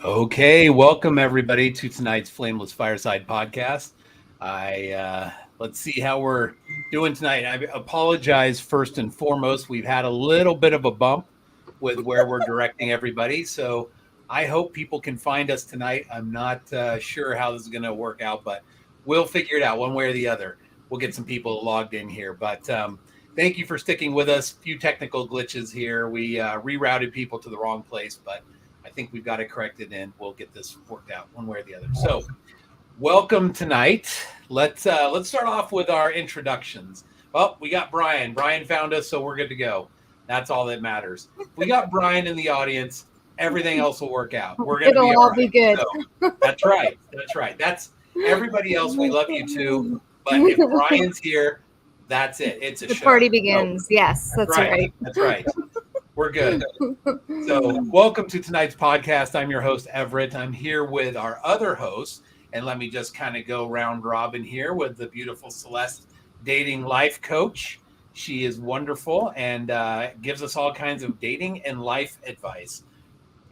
Okay, welcome everybody to tonight's Flameless Fireside podcast. Let's see how we're doing tonight. I apologize first and foremost. We've had a little bit of a bump with where we're directing everybody, so I hope people can find us tonight. I'm not sure how this is going to work out, but we'll figure it out one way or the other. We'll get some people logged in here, but thank you for sticking with us. Few technical glitches here. We rerouted people to the wrong place, but I think we've got it corrected and we'll get this worked out one way or the other. So welcome tonight. Let's start off with our introductions. Well, we got Brian. Brian found us, so we're good to go. That's all that matters. If we got Brian in the audience, everything else will work out. We're going to be all right. Be good. So, that's right. That's right. That's everybody else. We love you too. But if Brian's here, that's it. It's a the show. party begins. So, yes, that's right. That's right. We're good. So welcome to tonight's podcast. I'm your host, Everett. I'm here with our other hosts. And let me just kind of go round robin here with the beautiful Celeste, dating life coach. She is wonderful and gives us all kinds of dating and life advice.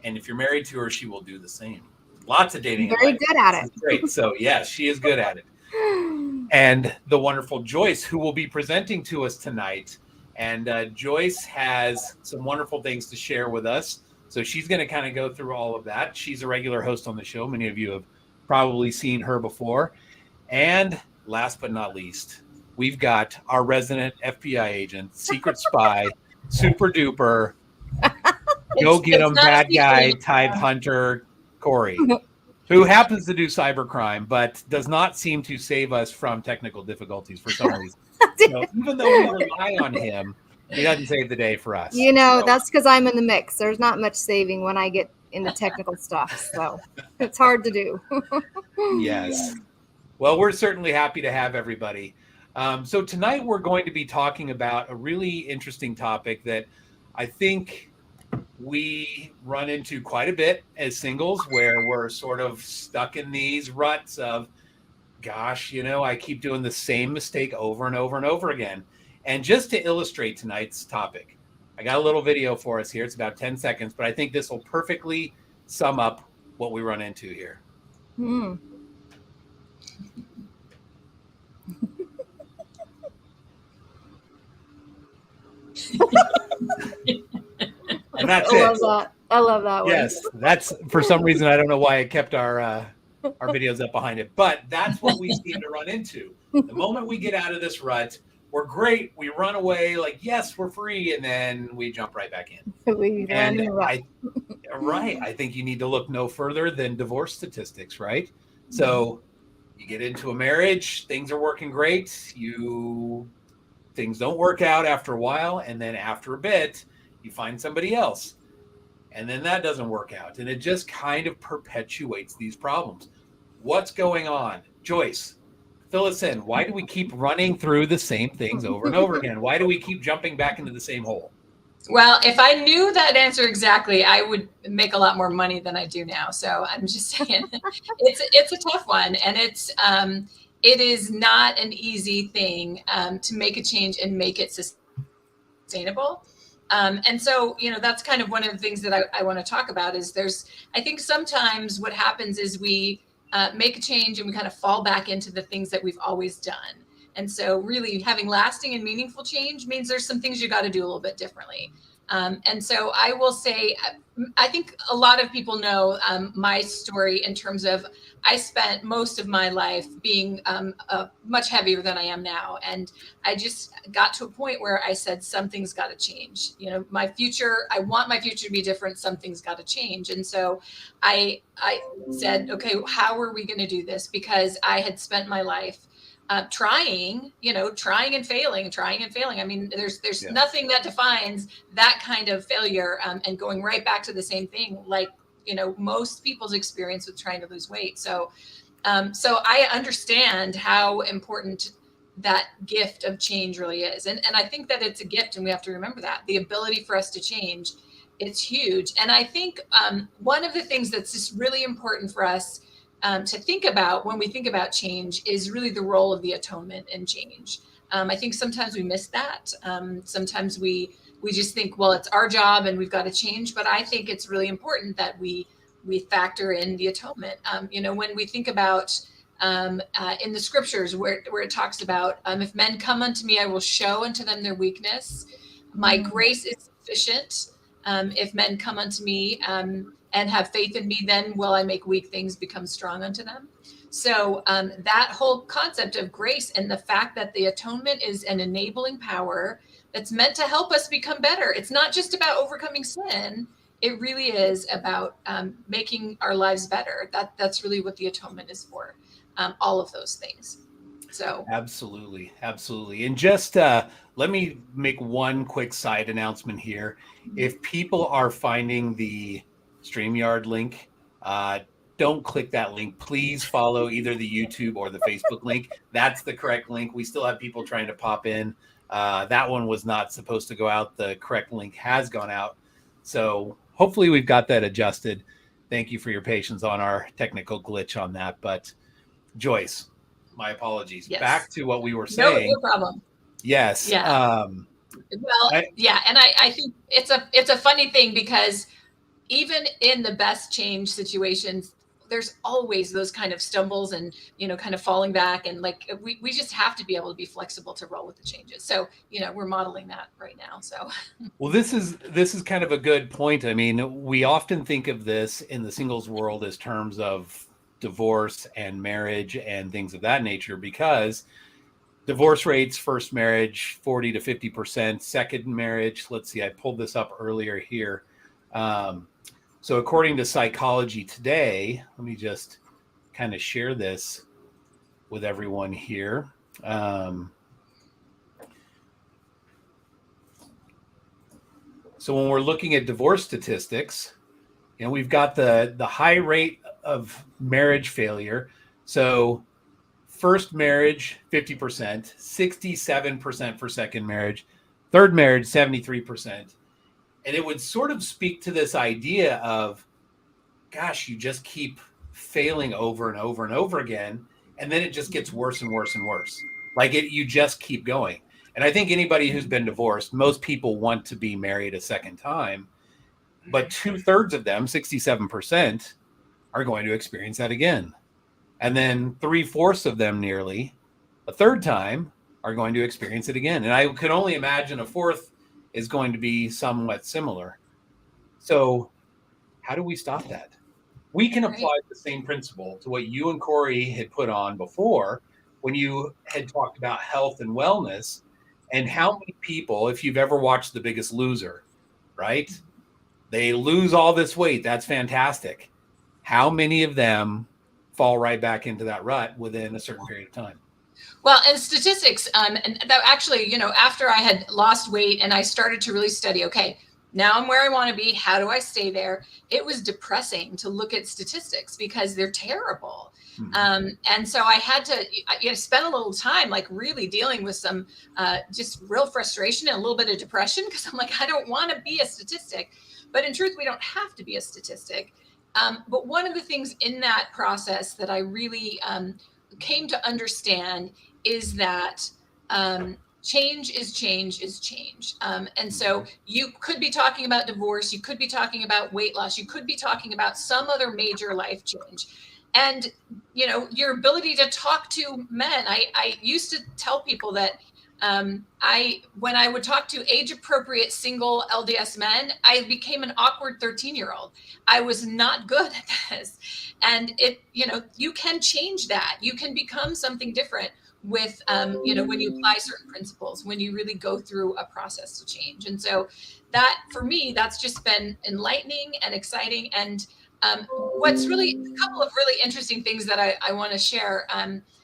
And if you're married to her, she will do the same. Lots of dating. Very good at it. Great. So yes, she is good at it. And the wonderful Joyce, who will be presenting to us tonight. And Joyce has some wonderful things to share with us. So she's going to kind of go through all of that. She's a regular host on the show. Many of you have probably seen her before. And last but not least, we've got our resident FBI agent, secret spy, super duper, go get him, bad guy type hunter, Corey, who happens to do cybercrime, but does not seem to save us from technical difficulties for some reason. So even though we rely on him, he doesn't save the day for us. That's because I'm in the mix. There's not much saving when I get into technical stuff. So it's hard to do. Yes. Well, we're certainly happy to have everybody. So tonight we're going to be talking about a really interesting topic that I think we run into quite a bit as singles, where we're sort of stuck in these ruts of, gosh, I keep doing the same mistake over and over and over again. And just to illustrate tonight's topic, I got a little video for us here. It's about 10 seconds, but I think this will perfectly sum up what we run into here. Hmm. And that's it. I love that one. Yes, that's, for some reason, I don't know why I kept our videos up behind it, but that's what we seem to run into. The moment we get out of this rut, we're great. We run away like, yes, we're free. And then we jump right back in. I think you need to look no further than divorce statistics, right? So you get into a marriage, things are working great. Things don't work out after a while. And then after a bit, you find somebody else. And then that doesn't work out. And it just kind of perpetuates these problems. What's going on? Joyce, fill us in. Why do we keep running through the same things over and over again? Why do we keep jumping back into the same hole? Well, if I knew that answer exactly, I would make a lot more money than I do now. So I'm just saying it's a tough one. And it is not an easy thing to make a change and make it sustainable. And so, that's kind of one of the things that I want to talk about is I think sometimes what happens is we make a change and we kind of fall back into the things that we've always done. And so really having lasting and meaningful change means there's some things you got to do a little bit differently. And so I will say, I think a lot of people know my story in terms of I spent most of my life being much heavier than I am now. And I just got to a point where I said, something's got to change. My future, I want my future to be different. Something's got to change. And so I said, okay, how are we going to do this? Because I had spent my life trying and failing. I mean, there's nothing that defines that kind of failure and going right back to the same thing, like, most people's experience with trying to lose weight. So I understand how important that gift of change really is. And I think that it's a gift, and we have to remember that the ability for us to change, it's huge. And I think one of the things that's just really important for us to think about when we think about change is really the role of the atonement in change. I think sometimes we miss that. Sometimes we just think, well, it's our job and we've got to change. But I think it's really important that we we factor in the atonement. When we think about in the scriptures where it talks about if men come unto me, I will show unto them their weakness. My grace is sufficient. If men come unto me and have faith in me, then will I make weak things become strong unto them. So that whole concept of grace and the fact that the atonement is an enabling power that's meant to help us become better. It's not just about overcoming sin. It really is about making our lives better. That's really what the atonement is for. All of those things. So absolutely. And just let me make one quick side announcement here. If people are finding the StreamYard link, don't click that link. Please follow either the YouTube or the Facebook link. That's the correct link. We still have people trying to pop in. That one was not supposed to go out. The correct link has gone out. So hopefully we've got that adjusted. Thank you for your patience on our technical glitch on that. But Joyce, my apologies. Yes. Back to what we were saying. No problem. Yes. Yeah. And I think it's a funny thing because even in the best change situations, there's always those kind of stumbles and, kind of falling back. And like, we just have to be able to be flexible to roll with the changes. So, we're modeling that right now. So, well, this is kind of a good point. I mean, we often think of this in the singles world as terms of divorce and marriage and things of that nature, because divorce rates, first marriage, 40 to 50%, second marriage. Let's see, I pulled this up earlier here. So according to Psychology Today, let me just kind of share this with everyone here. So when we're looking at divorce statistics, we've got the high rate of marriage failure. So first marriage, 50%, 67% for second marriage, third marriage, 73%. And it would sort of speak to this idea of, gosh, you just keep failing over and over and over again. And then it just gets worse and worse and worse. Like you just keep going. And I think anybody who's been divorced, most people want to be married a second time. But 2/3 of them, 67%, are going to experience that again. And then 3/4 of them, nearly a third time, are going to experience it again. And I could only imagine a fourth is going to be somewhat similar. So how do we stop that? We can apply the same principle to what you and Corey had put on before when you had talked about health and wellness, and how many people, if you've ever watched The Biggest Loser, right? They lose all this weight. That's fantastic. How many of them fall right back into that rut within a certain period of time? Well, and statistics, and that actually, after I had lost weight and I started to really study, okay, now I'm where I want to be. How do I stay there? It was depressing to look at statistics because they're terrible. Mm-hmm. And so I had to spend a little time like really dealing with some just real frustration and a little bit of depression, because I'm like, I don't want to be a statistic. But in truth, we don't have to be a statistic. But one of the things in that process that I really came to understand is that change is change is change. And so you could be talking about divorce, you could be talking about weight loss, you could be talking about some other major life change. And, your ability to talk to men, I used to tell people that when I would talk to age appropriate single LDS men, I became an awkward 13-year-old. I was not good at this. And you can change that. You can become something different with, when you apply certain principles, when you really go through a process to change. And so that, for me, that's just been enlightening and exciting. And what's really a couple of really interesting things that I want to share.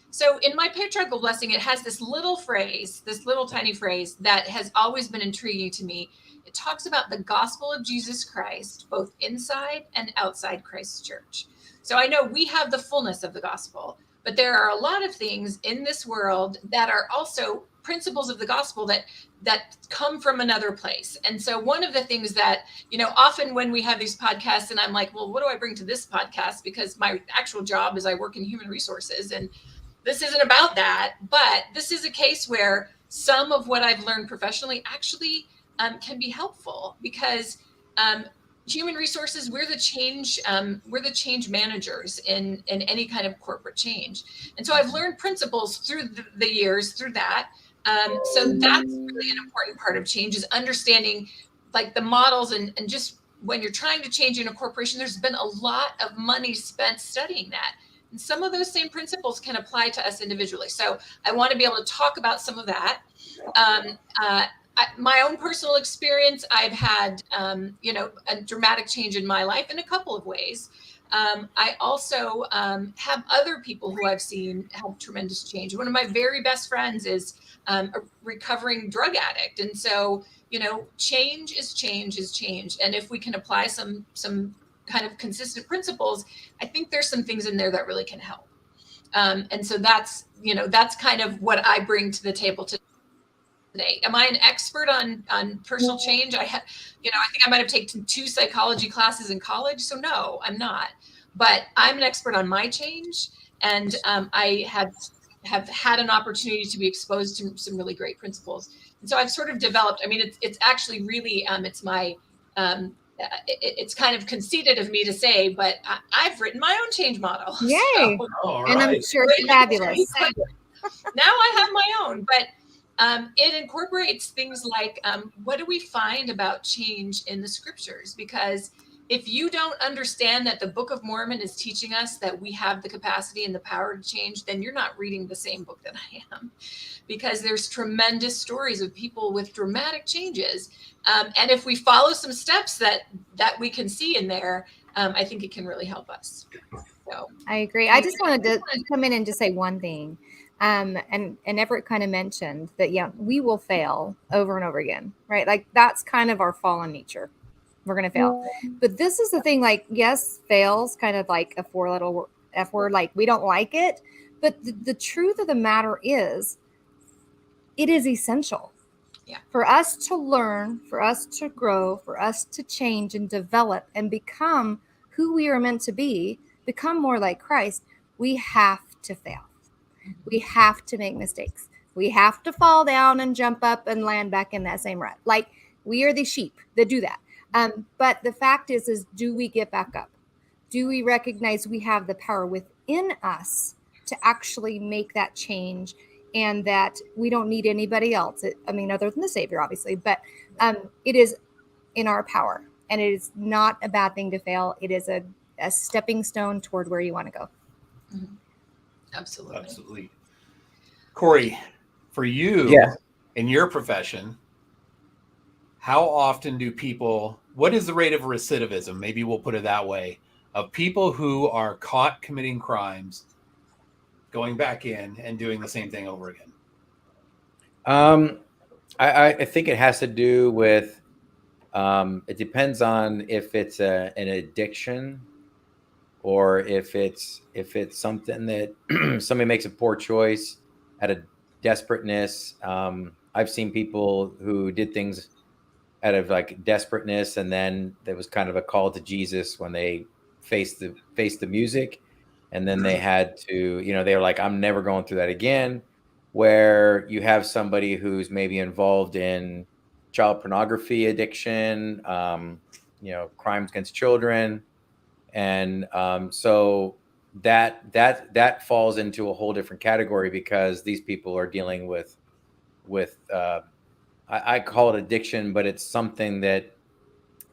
So in my patriarchal blessing, it has this little tiny phrase that has always been intriguing to me. It talks about the gospel of Jesus Christ, both inside and outside Christ's church. So I know we have the fullness of the gospel, but there are a lot of things in this world that are also principles of the gospel that come from another place. And so one of the things that, often when we have these podcasts and I'm like, well, what do I bring to this podcast? Because my actual job is I work in human resources, and this isn't about that, but this is a case where some of what I've learned professionally actually can be helpful, because human resources, we're the change managers in any kind of corporate change. And so I've learned principles through the years through that. So that's really an important part of change, is understanding like the models, and just when you're trying to change in a corporation, there's been a lot of money spent studying that. And some of those same principles can apply to us individually. So I want to be able to talk about some of that. My own personal experience, I've had, a dramatic change in my life in a couple of ways. I also have other people who I've seen have tremendous change. One of my very best friends is a recovering drug addict. And so, change is change. And if we can apply some kind of consistent principles, I think there's some things in there that really can help. And so that's kind of what I bring to the table today. Am I an expert on personal change? I think I might have taken 2 psychology classes in college. So no, I'm not. But I'm an expert on my change, and I have had an opportunity to be exposed to some really great principles. And so I've sort of developed. I mean, it's actually really it's my it's kind of conceited of me to say, but I've written my own change model. Yay! So, and I'm sure it's fabulous. Now I have my own, but it incorporates things like what do we find about change in the scriptures? Because if you don't understand that the Book of Mormon is teaching us that we have the capacity and the power to change, then you're not reading the same book that I am, because there's tremendous stories of people with dramatic changes. And if we follow some steps that we can see in there, I think it can really help us. So I agree. I just wanted to come in and just say one thing. And Everett kind of mentioned that, we will fail over and over again, right? Like that's kind of our fallen nature. We're going to fail. But this is the thing, like, yes, fail's kind of like a 4-letter F word, like we don't like it. But the truth of the matter is, it is essential for us to learn, for us to grow, for us to change and develop and become who we are meant to be, become more like Christ. We have to fail. We have to make mistakes. We have to fall down and jump up and land back in that same rut. Like we are the sheep that do that. But the fact is do we get back up? Do we recognize we have the power within us to actually make that change, and that we don't need anybody else? Other than the Savior, obviously, but it is in our power, and it is not a bad thing to fail. It is a stepping stone toward where you want to go. Mm-hmm. Absolutely. Corey, for you in your profession, how often do people, what is the rate of recidivism? Maybe we'll put it that way, of people who are caught committing crimes, going back in and doing the same thing over again? I think it has to do with, it depends on if it's an addiction, or if it's something that somebody makes a poor choice out of desperateness. I've seen people who did things out of like desperateness, and then there was kind of a call to Jesus when they faced the music, and then they had to, they were like, I'm never going through that again. Where you have somebody who's maybe involved in child pornography addiction, crimes against children, and so that falls into a whole different category, because these people are dealing with I call it addiction, but it's something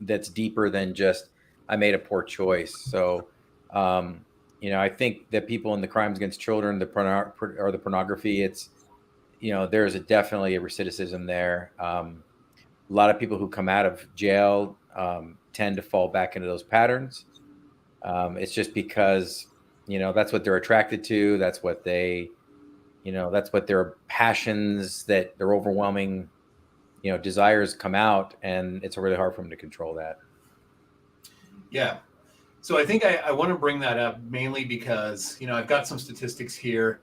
that's deeper than just I made a poor choice. So, I think that people in the crimes against children, the pornography, it's, there's definitely a recidivism there. A lot of people who come out of jail tend to fall back into those patterns. It's just because, that's what they're attracted to. That's what that's what their passions, that their overwhelming desires come out, and it's really hard for them to control that. Yeah. So I think I want to bring that up mainly because, I've got some statistics here.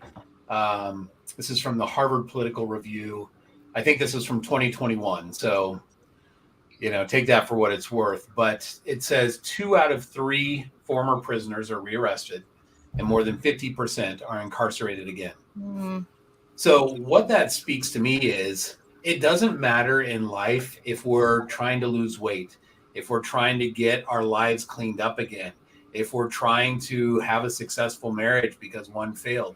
This is from the Harvard Political Review. I think this is from 2021. So, take that for what it's worth. But it says 2 out of 3 former prisoners are rearrested, and more than 50% are incarcerated again. Mm-hmm. So what that speaks to me is, it doesn't matter in life if we're trying to lose weight. if we're trying to get our lives cleaned up again, if we're trying to have a successful marriage because one failed,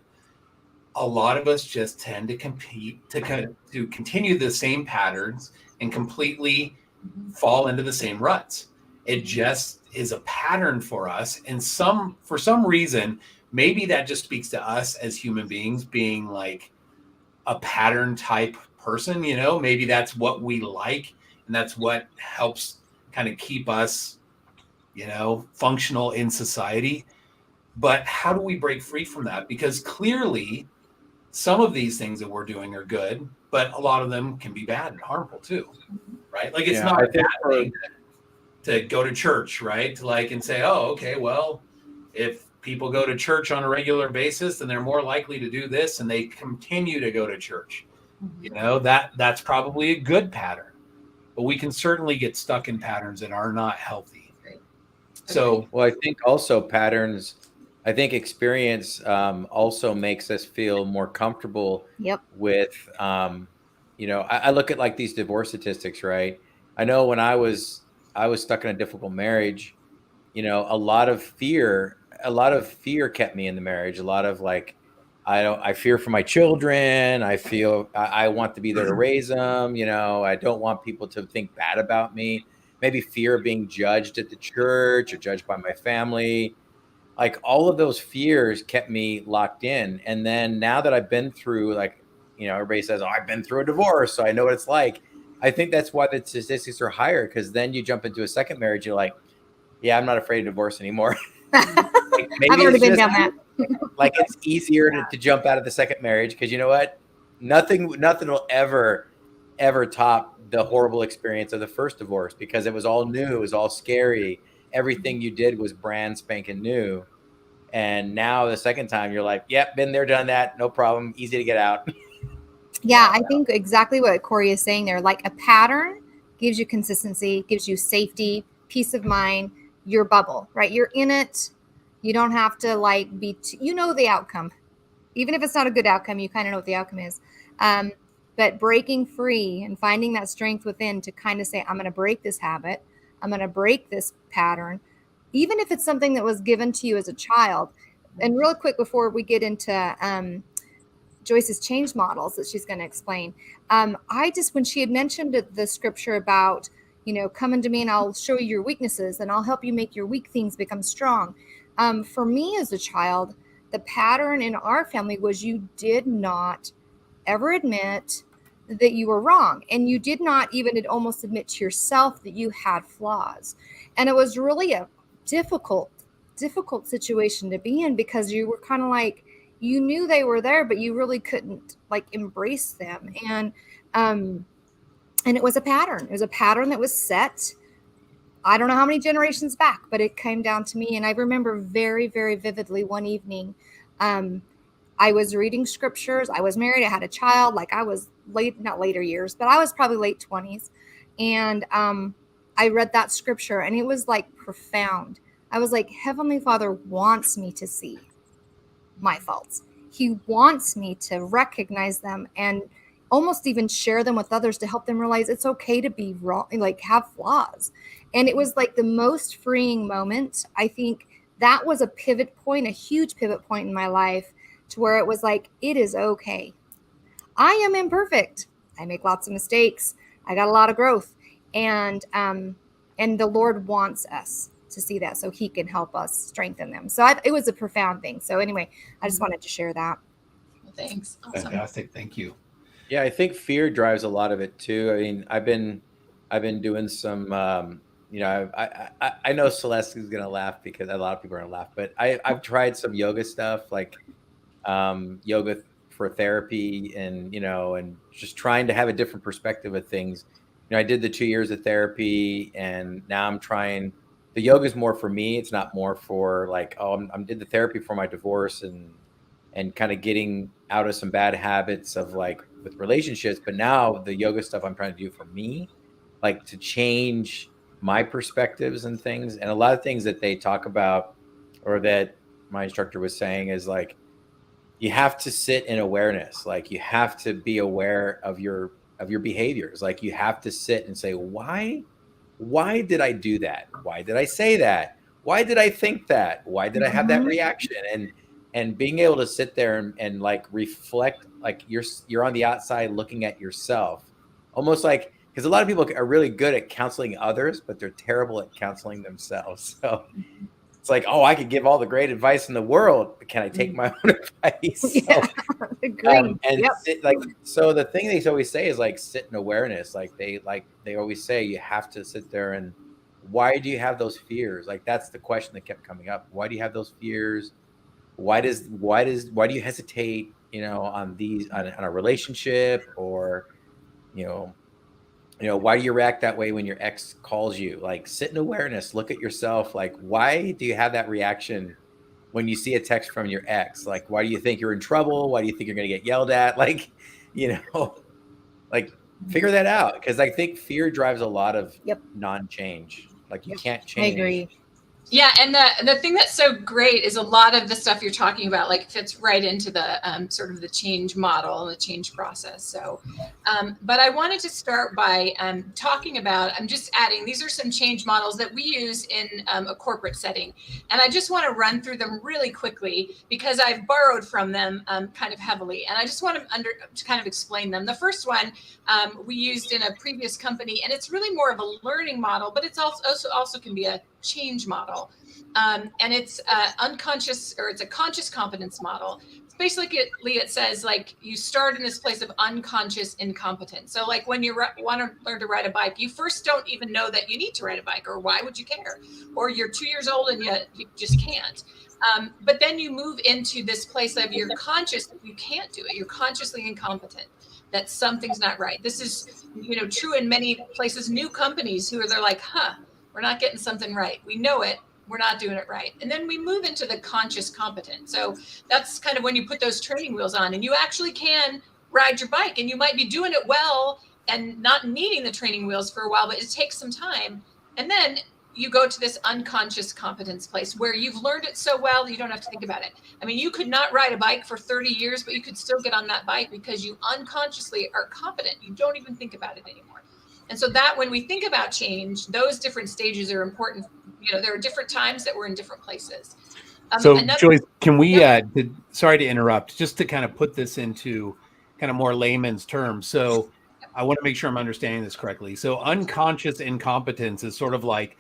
a lot of us just tend to to continue the same patterns and completely fall into the same ruts. It just is a pattern for us. And for some reason, maybe that just speaks to us as human beings being like a pattern type person, maybe that's what we like. And that's what helps kind of keep us, functional in society. But how do we break free from that? Because clearly some of these things that we're doing are good, but a lot of them can be bad and harmful too, right? Like it's not a bad thing to go to church, right? To and say, oh, okay, well, if people go to church on a regular basis, then they're more likely to do this, and they continue to go to church. That's probably a good pattern, but we can certainly get stuck in patterns that are not healthy. Great. So, well, I think also patterns. I think experience also makes us feel more comfortable with, I look at like these divorce statistics, right? I know when I was stuck in a difficult marriage, a lot of fear kept me in the marriage. A lot of like, I fear for my children. I feel I want to be there to raise them. I don't want people to think bad about me. Maybe fear of being judged at the church or judged by my family. Like all of those fears kept me locked in. And then now that I've been through, like, everybody says, oh, I've been through a divorce, so I know what it's like. I think that's why the statistics are higher, because then you jump into a second marriage, you're like, yeah, I'm not afraid of divorce anymore. Like, I've already been down that. Like it's easier to jump out of the second marriage, because you know what? Nothing will ever top the horrible experience of the first divorce, because it was all new, it was all scary. Everything you did was brand spanking new. And now the second time you're like, yep, been there, done that. No problem. Easy to get out. Yeah, I think exactly what Corey is saying there. Like a pattern gives you consistency, gives you safety, peace of mind, your bubble, right? You're in it. You don't have to be, the outcome. Even if it's not a good outcome, you kind of know what the outcome is. But breaking free and finding that strength within to kind of say, I'm going to break this habit. I'm going to break this pattern, even if it's something that was given to you as a child. And real quick, before we get into Joyce's change models that she's going to explain, when she had mentioned the scripture about, come unto me and I'll show you your weaknesses and I'll help you make your weak things become strong. For me as a child, the pattern in our family was you did not ever admit that you were wrong. And you did not even almost admit to yourself that you had flaws. And it was really a difficult situation to be in, because you were kind of like, you knew they were there, but you really couldn't embrace them. And it was a pattern. It was a pattern that was set. I don't know how many generations back, but it came down to me. And I remember very, very vividly one evening, I was reading scriptures. I was married. I had a child. I was not later years, but I was probably late 20s. And I read that scripture and it was profound. I was like, Heavenly Father wants me to see my faults. He wants me to recognize them and almost even share them with others to help them realize it's okay to be wrong, have flaws. And it was the most freeing moment. I think that was a pivot point, a huge pivot point in my life, to where it was it is okay. I am imperfect. I make lots of mistakes. I got a lot of growth. And the Lord wants us to see that so he can help us strengthen them. So it was a profound thing. So anyway, I just wanted to share that. Well, thanks. Awesome. Fantastic. Thank you. Yeah, I think fear drives a lot of it too. I mean, I've been doing some, I know Celeste is going to laugh because a lot of people are going to laugh, but I've tried some yoga stuff, yoga for therapy and just trying to have a different perspective of things. I did the 2 years of therapy and now I'm trying, the yoga is more for me. It's not more for I did the therapy for my divorce and kind of getting out of some bad habits of with relationships. But now the yoga stuff I'm trying to do for me, to change my perspectives and things. And a lot of things that they talk about, or that my instructor was saying, is you have to sit in awareness. You have to be aware of your behaviors. You have to sit and say, why why did I do that? Why did I say that? Why did I think that? Why did I have that reaction? And being able to sit there and like reflect, like you're on the outside looking at yourself, almost like, because a lot of people are really good at counseling others, but they're terrible at counseling themselves. So it's like, oh, I could give all the great advice in the world, but can I take my own advice? Yeah, agreed. So the thing they always say is like sit in awareness. They always say you have to sit there and, why do you have those fears? Like that's the question that kept coming up. Why do you have those fears? Why do you hesitate, on a relationship, or, why do you react that way when your ex calls you? Like sit in awareness, look at yourself. Like, why do you have that reaction when you see a text from your ex? Like, why do you think you're in trouble? Why do you think you're going to get yelled at? Like, like figure that out. Cause I think fear drives a lot of non-change. Like you can't change. I agree. Yeah, and the thing that's so great is a lot of the stuff you're talking about like fits right into the sort of the change model and the change process. So, but I wanted to start by talking about, I'm just adding, these are some change models that we use in a corporate setting. And I just want to run through them really quickly because I've borrowed from them kind of heavily. And I just want to kind of explain them. The first one we used in a previous company, and it's really more of a learning model, but it's also can be a change model. And it's unconscious, or it's a conscious competence model. Basically, it says like you start in this place of unconscious incompetence. So like when you want to learn to ride a bike, you first don't even know that you need to ride a bike, or why would you care? Or you're 2 years old and yet you just can't. But then you move into this place of you're conscious that you can't do it. You're consciously incompetent, that something's not right. This is, true in many places. New companies they're like, we're not getting something right. We know it. We're not doing it right. And then we move into the conscious competent. So that's kind of when you put those training wheels on and you actually can ride your bike, and you might be doing it well and not needing the training wheels for a while, but it takes some time. And then you go to this unconscious competence place where you've learned it so well, you don't have to think about it. I mean, you could not ride a bike for 30 years, but you could still get on that bike because you unconsciously are competent. You don't even think about it anymore. And so that when we think about change, those different stages are important. There are different times that we're in different places. So Joyce, can we, sorry to interrupt, just to kind of put this into kind of more layman's terms. So I want to make sure I'm understanding this correctly. So unconscious incompetence is sort of like,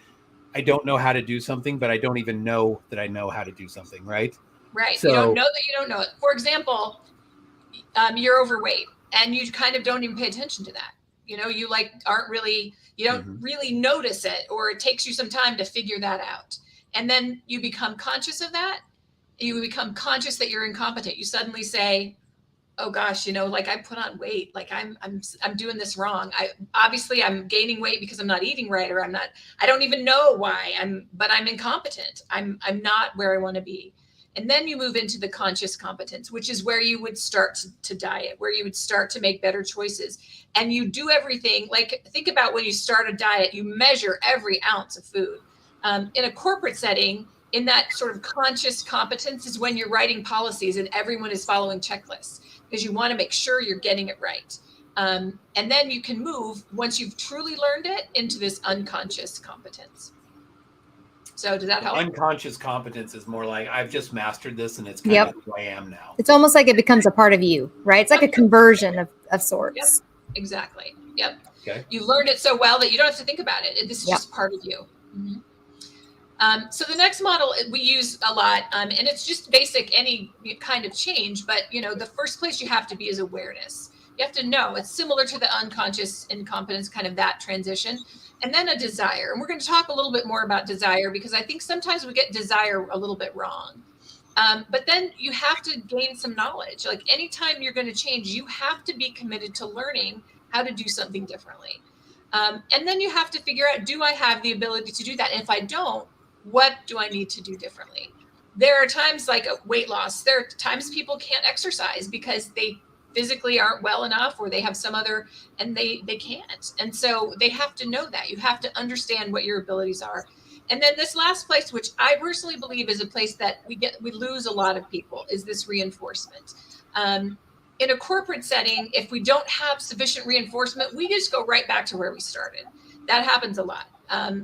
I don't know how to do something, but I don't even know that I know how to do something, right? Right. So, you don't know that you don't know it. For example, you're overweight and you kind of don't even pay attention to that. You don't really notice it, or it takes you some time to figure that out. And then you become conscious of that. You become conscious that you're incompetent. You suddenly say, oh gosh, like I put on weight, like I'm doing this wrong. I'm gaining weight because I'm not eating right, or I don't even know why but I'm incompetent. I'm not where I want to be. And then you move into the conscious competence, which is where you would start to diet, where you would start to make better choices. And you do everything, like think about when you start a diet, you measure every ounce of food. In a corporate setting, in that sort of conscious competence is when you're writing policies and everyone is following checklists because you want to make sure you're getting it right. And then you can move, once you've truly learned it, into this unconscious competence. So does that help? Unconscious competence is more like I've just mastered this and it's kind of who I am now. It's almost like it becomes a part of you, right? It's like a conversion of sorts. Yep, exactly. Yep. Okay. You learned it so well that you don't have to think about it. This is just part of you. Mm-hmm. So the next model we use a lot, and it's just basic, any kind of change, but the first place you have to be is awareness. You have to know. It's similar to the unconscious incompetence, kind of that transition. And then a desire. And we're going to talk a little bit more about desire because I think sometimes we get desire a little bit wrong. But then you have to gain some knowledge. Like anytime you're going to change, you have to be committed to learning how to do something differently. And then you have to figure out, do I have the ability to do that? And if I don't, what do I need to do differently? There are times like weight loss. There are times people can't exercise because they physically aren't well enough, or they have some other, and they can't. And so they have to know that. You have to understand what your abilities are. And then this last place, which I personally believe is a place that we lose a lot of people, is this reinforcement. In a corporate setting, if we don't have sufficient reinforcement, we just go right back to where we started. That happens a lot.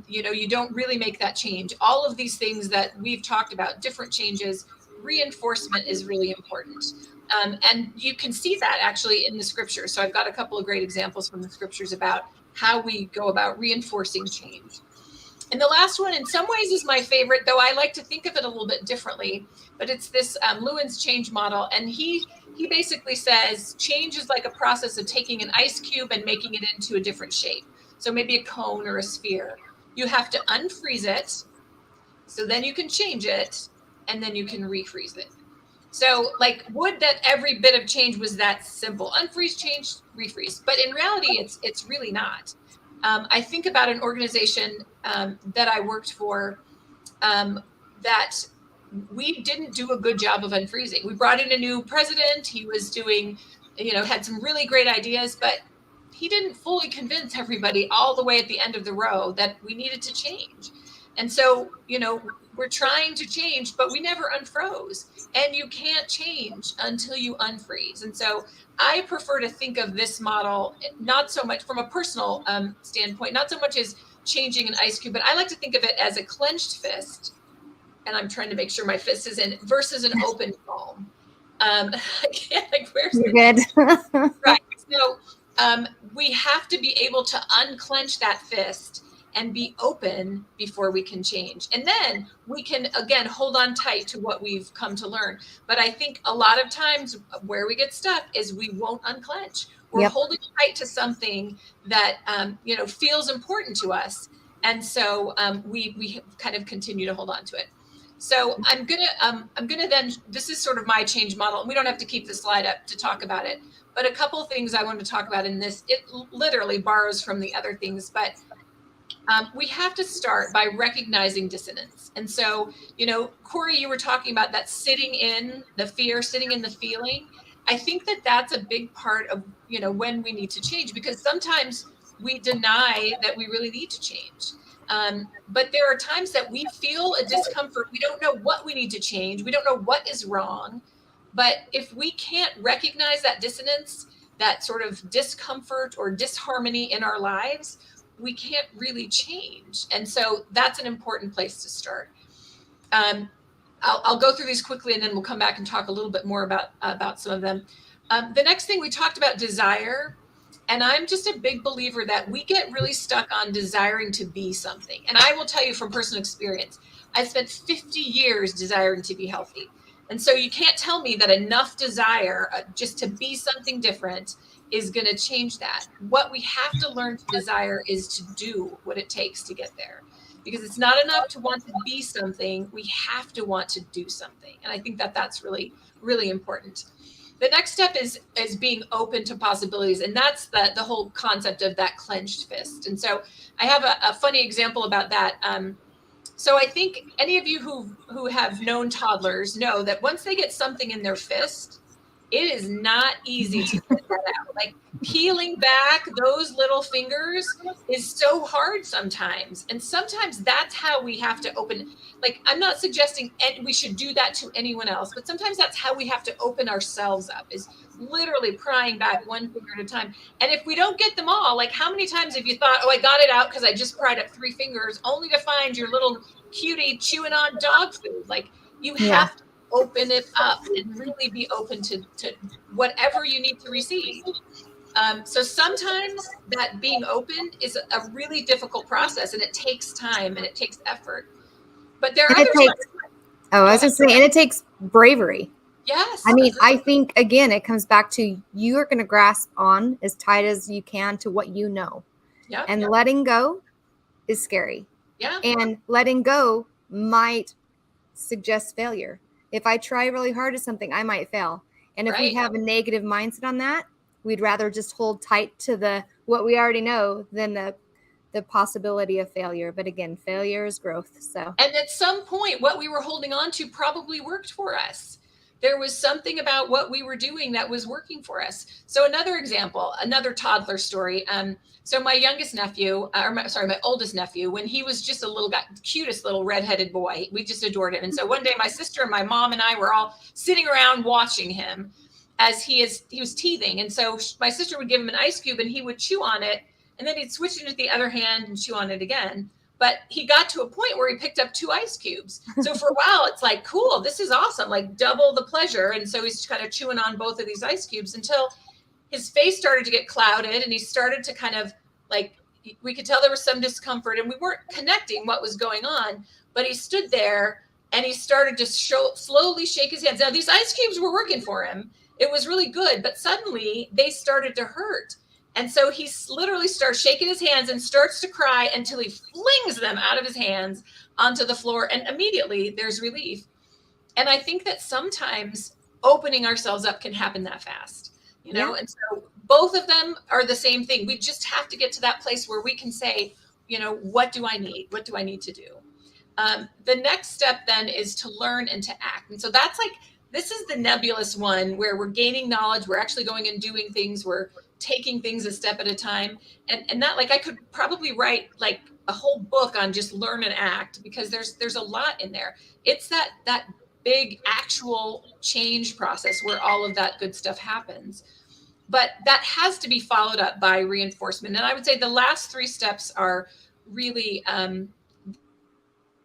You don't really make that change. All of these things that we've talked about, different changes, reinforcement is really important. And you can see that actually in the scriptures. So I've got a couple of great examples from the scriptures about how we go about reinforcing change. And the last one, in some ways, is my favorite, though I like to think of it a little bit differently. But it's this Lewin's change model. And he basically says change is like a process of taking an ice cube and making it into a different shape. So maybe a cone or a sphere. You have to unfreeze it, so then you can change it, and then you can refreeze it. So like, would that every bit of change was that simple? Unfreeze, change, refreeze. But in reality, it's really not. I think about an organization that I worked for that we didn't do a good job of unfreezing. We brought in a new president. He was doing, had some really great ideas, but he didn't fully convince everybody all the way at the end of the row that we needed to change. And so, we're trying to change, but we never unfroze. And you can't change until you unfreeze. And so I prefer to think of this model, not so much from a personal standpoint, not so much as changing an ice cube, but I like to think of it as a clenched fist. And I'm trying to make sure my fist is in versus an open palm. Where's You're good. Right. So we have to be able to unclench that fist and be open before we can change. And then we can, again, hold on tight to what we've come to learn. But I think a lot of times where we get stuck is we won't unclench. We're holding tight to something that, feels important to us. And so we kind of continue to hold on to it. So I'm gonna then, this is sort of my change model. We don't have to keep the slide up to talk about it, but a couple of things I want to talk about in this, it literally borrows from the other things, but we have to start by recognizing dissonance. And so, Corey, you were talking about that sitting in the fear, sitting in the feeling. I think that that's a big part of, when we need to change, because sometimes we deny that we really need to change. But there are times that we feel a discomfort. We don't know what we need to change. We don't know what is wrong. But if we can't recognize that dissonance, that sort of discomfort or disharmony in our lives, we can't really change. And so that's an important place to start. I'll go through these quickly, and then we'll come back and talk a little bit more about some of them. The next thing, we talked about desire. And I'm just a big believer that we get really stuck on desiring to be something. And I will tell you from personal experience, I spent 50 years desiring to be healthy. And so you can't tell me that enough desire just to be something different is going to change that. What we have to learn to desire is to do what it takes to get there. Because it's not enough to want to be something. We have to want to do something. And I think that that's really, really important. The next step is being open to possibilities. And that's the whole concept of that clenched fist. And so I have a funny example about that. So I think any of you who have known toddlers know that once they get something in their fist, it is not easy to get that out. Like peeling back those little fingers is so hard sometimes. And sometimes that's how we have to open. Like, I'm not suggesting we should do that to anyone else, but sometimes that's how we have to open ourselves up, is literally prying back one finger at a time. And if we don't get them all, like how many times have you thought, oh, I got it out because I just pried up 3 fingers, only to find your little cutie chewing on dog food? Like, you have to open it up and really be open to whatever you need to receive. So sometimes that being open is a really difficult process, and it takes time and it takes effort. But there are other times. I was just saying, and it takes bravery. Yes. I mean, I think, again, it comes back to you are going to grasp on as tight as you can to what you know. Yeah. And letting go is scary. Yeah. And letting go might suggest failure. If I try really hard at something, I might fail. And if we have a negative mindset on that, we'd rather just hold tight to what we already know than the possibility of failure. But again, failure is growth. So, and at some point, what we were holding on to probably worked for us. There was something about what we were doing that was working for us. So another example, another toddler story. So my my oldest nephew, when he was just a little guy, cutest little redheaded boy, we just adored him. And so one day my sister and my mom and I were all sitting around watching him as he was teething. And so my sister would give him an ice cube and he would chew on it. and then he'd switch it to the other hand and chew on it again. But he got to a point where he picked up 2 ice cubes. So for a while, it's like, cool, this is awesome, like double the pleasure. And so he's kind of chewing on both of these ice cubes until his face started to get clouded, and he started to kind of like, we could tell there was some discomfort, and we weren't connecting what was going on. But he stood there and he started to slowly shake his hands. Now, these ice cubes were working for him. It was really good, but suddenly they started to hurt. And so he literally starts shaking his hands and starts to cry until he flings them out of his hands onto the floor. And immediately there's relief. And I think that sometimes opening ourselves up can happen that fast, you know? And so both of them are the same thing. We just have to get to that place where we can say, you know, what do I need? What do I need to do? The next step then is to learn and to act. And so that's like, this is the nebulous one where we're gaining knowledge. We're actually going and doing things. We're taking things a step at a time. And that, like, I could probably write like a whole book on just learn and act, because there's a lot in there. It's that big actual change process where all of that good stuff happens. But that has to be followed up by reinforcement. And I would say the last 3 steps are really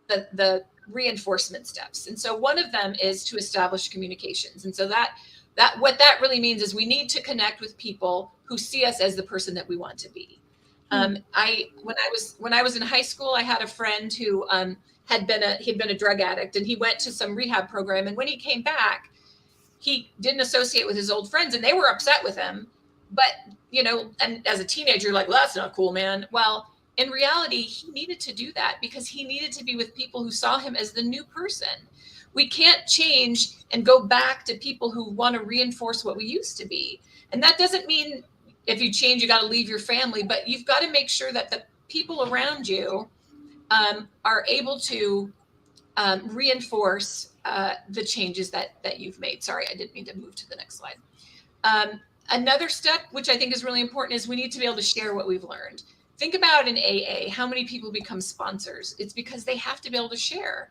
the reinforcement steps. And so one of them is to establish communications. And so that what that really means is we need to connect with people who see us as the person that we want to be. When I was in high school, I had a friend who he'd been a drug addict, and he went to some rehab program. And when he came back, he didn't associate with his old friends, and they were upset with him. But, you know, and as a teenager, like, well, that's not cool, man. Well, in reality, he needed to do that because he needed to be with people who saw him as the new person. We can't change and go back to people who want to reinforce what we used to be. And that doesn't mean if you change, you got to leave your family, but you've got to make sure that the people around you are able to reinforce the changes that you've made. Sorry, I didn't mean to move to the next slide. Another step, which I think is really important, is we need to be able to share what we've learned. Think about in AA, how many people become sponsors? It's because they have to be able to share.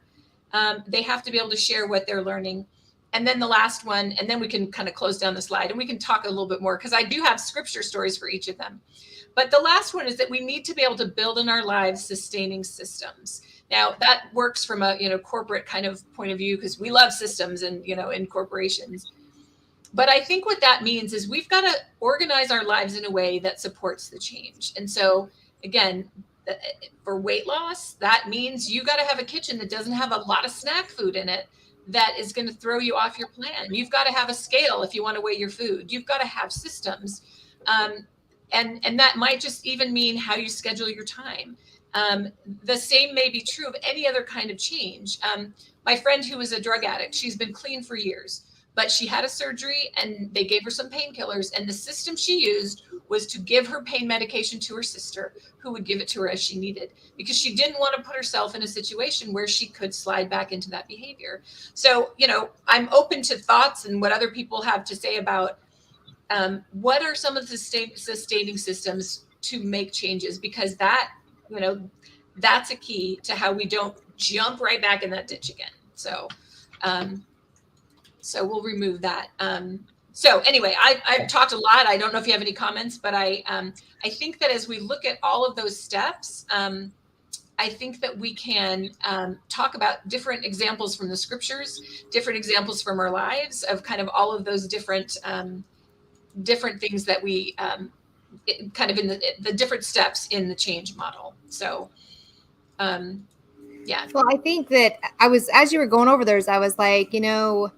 They have to be able to share what they're learning. And then the last one, and then we can kind of close down the slide and we can talk a little bit more, because I do have scripture stories for each of them. But the last one is that we need to be able to build in our lives sustaining systems. Now that works from a, you know, corporate kind of point of view, because we love systems and, you know, in corporations. But I think what that means is we've got to organize our lives in a way that supports the change. And so again, for weight loss, that means you got to have a kitchen that doesn't have a lot of snack food in it that is going to throw you off your plan. You've got to have a scale if you want to weigh your food. You've got to have systems. And that might just even mean how you schedule your time. The same may be true of any other kind of change. My friend who was a drug addict, she's been clean for years, but she had a surgery and they gave her some painkillers. And the system she used was to give her pain medication to her sister, who would give it to her as she needed, because she didn't want to put herself in a situation where she could slide back into that behavior. So, you know, I'm open to thoughts and what other people have to say about what are some of the sustaining systems to make changes, because that, you know, that's a key to how we don't jump right back in that ditch again. So, so we'll remove that. So anyway, I've talked a lot. I don't know if you have any comments, but I think that as we look at all of those steps, I think that we can talk about different examples from the scriptures, different examples from our lives of kind of all of those different things that we kind of in the different steps in the change model. So, yeah. Well, I think that as you were going over those, I was like, you know,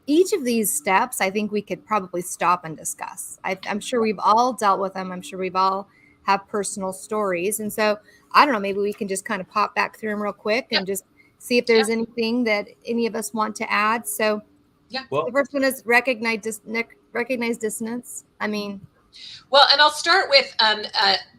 each of these steps, I think we could probably stop and discuss. I'm sure we've all dealt with them. I'm sure we've all have personal stories. And so I don't know, maybe we can just kind of pop back through them real quick and just see if there's anything that any of us want to add. So Well, the first one is recognize dissonance. I mean, well, and I'll start with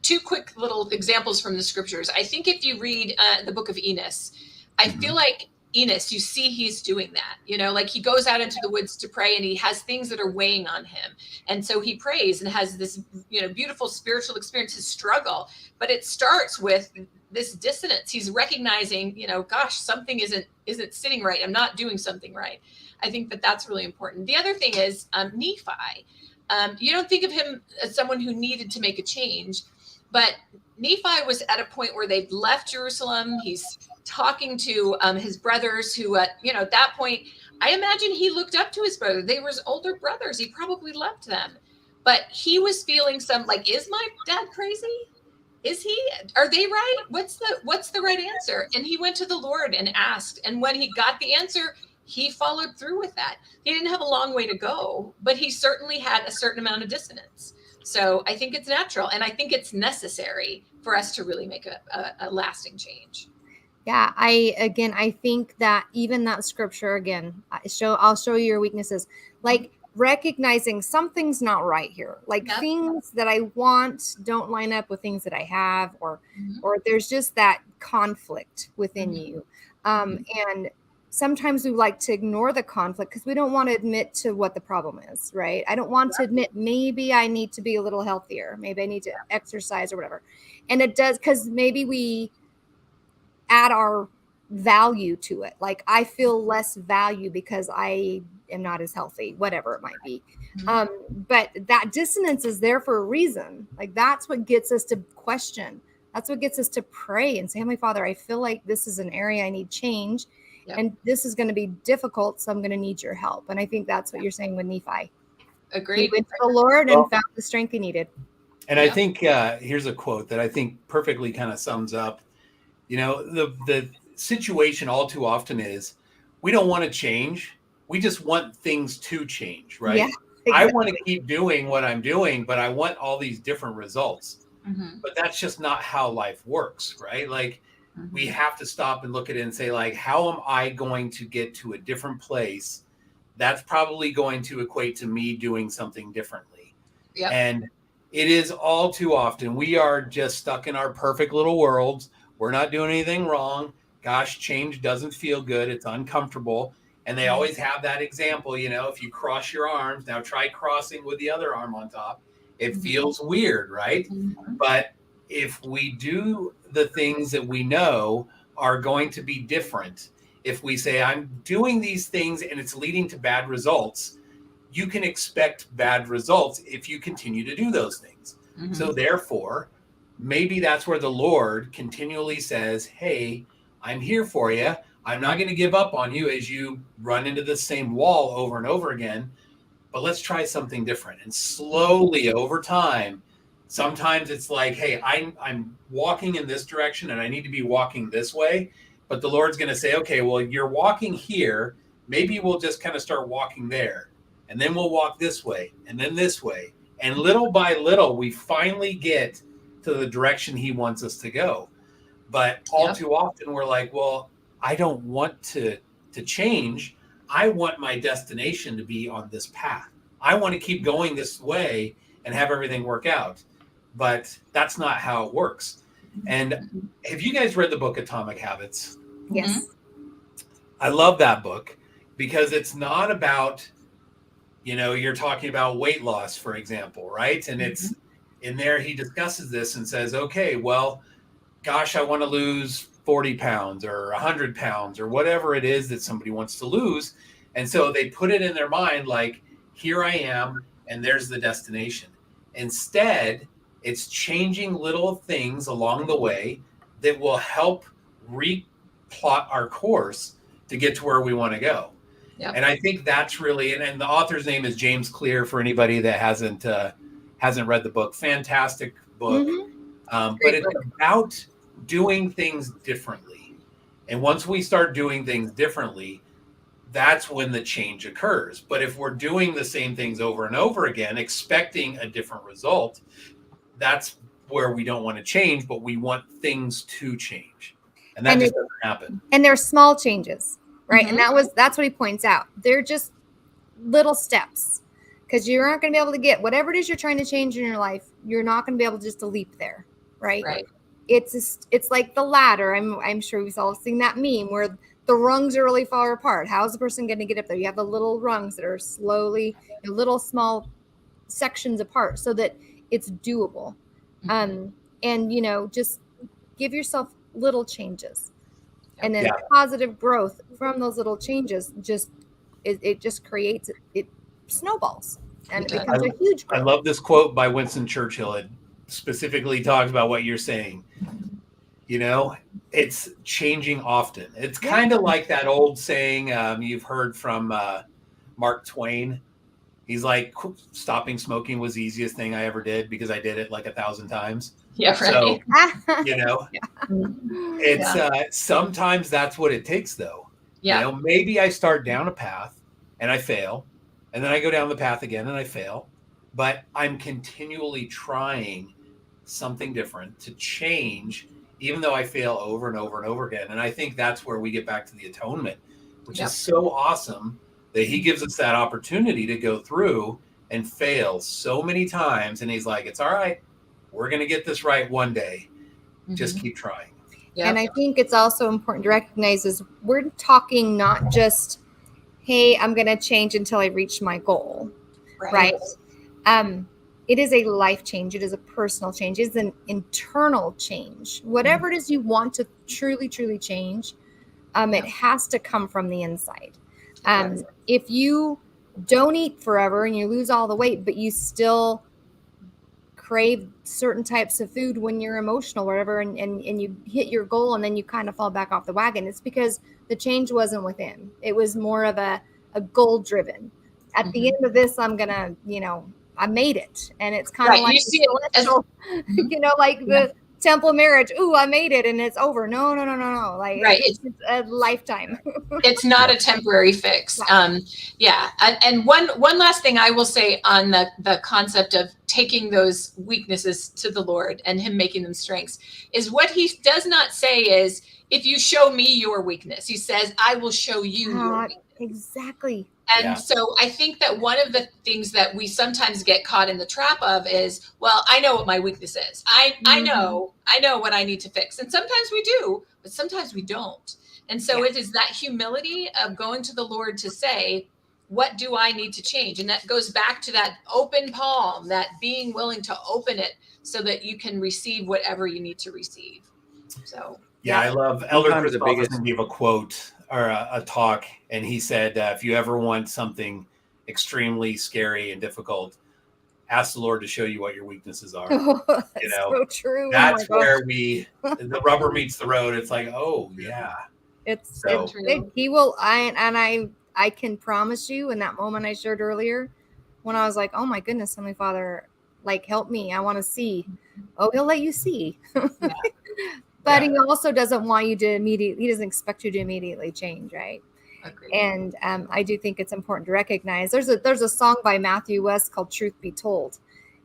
2 quick little examples from the scriptures. I think if you read the book of Enos, I feel like Enos, you see he's doing that, you know, like he goes out into the woods to pray and he has things that are weighing on him. And so he prays and has this, you know, beautiful spiritual experience, his struggle. But it starts with this dissonance. He's recognizing, you know, gosh, something isn't sitting right. I'm not doing something right. I think that that's really important. The other thing is Nephi. You don't think of him as someone who needed to make a change, but Nephi was at a point where they'd left Jerusalem. He's talking to his brothers who, at that point, I imagine he looked up to his brother. They were his older brothers. He probably loved them, but he was feeling some like, is my dad crazy? Are they right? What's the right answer? And he went to the Lord and asked. And when he got the answer, he followed through with that. He didn't have a long way to go, but he certainly had a certain amount of dissonance. So I think it's natural. And I think it's necessary for us to really make a lasting change. Yeah, I think that even that scripture, again, I'll show you your weaknesses. Like, recognizing something's not right here, like things that I want don't line up with things that I have, or there's just that conflict within you. And sometimes we like to ignore the conflict because we don't want to admit to what the problem is, right? I don't want to admit, maybe I need to be a little healthier. Maybe I need to exercise or whatever. And it does, because maybe we add our value to it. Like, I feel less value because I am not as healthy, whatever it might be. But that dissonance is there for a reason. Like, that's what gets us to question. That's what gets us to pray and say, Heavenly Father, I feel like this is an area I need change. And this is going to be difficult, so I'm going to need your help. And I think that's what you're saying with Nephi. Agreed. He went to the Lord and found the strength he needed. And I think here's a quote that I think perfectly kind of sums up, the situation all too often is, we don't want to change. We just want things to change, right? Yeah, exactly. I want to keep doing what I'm doing, but I want all these different results. But that's just not how life works, right? Like, we have to stop and look at it and say, like, how am I going to get to a different place? That's probably going to equate to me doing something differently. And it is all too often, we are just stuck in our perfect little worlds. We're not doing anything wrong. Gosh, change doesn't feel good. It's uncomfortable. And they always have that example, if you cross your arms, now try crossing with the other arm on top. It feels weird, right? But if we do the things that we know are going to be different, if we say, I'm doing these things and it's leading to bad results, you can expect bad results if you continue to do those things. So therefore, maybe that's where the Lord continually says, hey, I'm here for you. I'm not going to give up on you as you run into the same wall over and over again, but let's try something different. And slowly over time, sometimes it's like, hey, I'm walking in this direction and I need to be walking this way. But the Lord's going to say, okay, well, you're walking here. Maybe we'll just kind of start walking there. And then we'll walk this way and then this way. And little by little, we finally get to the direction he wants us to go. But all too often we're like, well, I don't want to change. I want my destination to be on this path. I want to keep going this way and have everything work out. But that's not how it works. And have you guys read the book Atomic Habits? Yes. I love that book because it's not about, you're talking about weight loss, for example, right? And it's in there, he discusses this and says, okay, well, gosh, I want to lose 40 pounds or 100 pounds or whatever it is that somebody wants to lose. And so they put it in their mind, like, here I am, and there's the destination. Instead, it's changing little things along the way that will help replot our course to get to where we want to go. And I think that's really, and the author's name is James Clear, for anybody that hasn't read the book. Fantastic book. But it's about doing things differently. And once we start doing things differently, that's when the change occurs. But if we're doing the same things over and over again, expecting a different result, that's where we don't want to change, but we want things to change. And that just doesn't happen. And they're small changes, right? And that's what he points out. They're just little steps, because you're not going to be able to get whatever it is you're trying to change in your life. You're not going to be able just to leap there, right? It's like the ladder. I'm sure we've all seen that meme where the rungs are really far apart. How is the person going to get up there? You have the little rungs that are slowly, little small sections apart so that it's doable. And, just give yourself little changes, and then positive growth from those little changes. It just creates, it snowballs. and it It becomes a huge I growth. love this quote by Winston Churchill. It specifically talks about what you're saying. You know, it's changing often. It's Yeah. kind of like that old saying you've heard from Mark Twain. He's like, stopping smoking was the easiest thing I ever did because I did it like 1,000 times. Yeah, right. So, you know, it's sometimes that's what it takes, though. Yeah. You know, maybe I start down a path and I fail, and then I go down the path again and I fail, but I'm continually trying something different to change, even though I fail over and over and over again. And I think that's where we get back to the atonement, which Yep. is so awesome that he gives us that opportunity to go through and fail so many times. And he's like, it's all right. We're going to get this right one day. Just keep trying. Yep. And I think it's also important to recognize is we're talking not just, hey, I'm going to change until I reach my goal, right? It is a life change. It is a personal change. It is an internal change. Whatever it is you want to truly, truly change, it has to come from the inside. If you don't eat forever and you lose all the weight, but you still crave certain types of food when you're emotional or whatever, and you hit your goal and then you kind of fall back off the wagon, it's because the change wasn't within. It was more of a goal driven. At the end of this, I'm gonna, I made it. And it's kind of like, you see it as, like the temple marriage. Ooh, I made it and it's over. No. Like it's a lifetime. It's not a temporary fix. And one last thing I will say on the concept of taking those weaknesses to the Lord and him making them strengths is what he does not say is, if you show me your weakness, he says, I will show you your weakness. Exactly. And so I think that one of the things that we sometimes get caught in the trap of is, well, I know what my weakness is. I know what I need to fix. And sometimes we do, but sometimes we don't. And so it is that humility of going to the Lord to say, what do I need to change? And that goes back to that open palm, that being willing to open it so that you can receive whatever you need to receive. So, I love Elder Christopherson gave a quote or a talk, and he said, if you ever want something extremely scary and difficult, ask the Lord to show you what your weaknesses are. That's so true. That's where the rubber meets the road. It's like, it's true. He will. I can promise you, in that moment I shared earlier, when I was like, oh my goodness, Heavenly Father, like, help me. I want to see. Oh, he'll let you see. But he also doesn't want you to he doesn't expect you to immediately change, right? Agreed. And I do think it's important to recognize there's a song by Matthew West called Truth Be Told.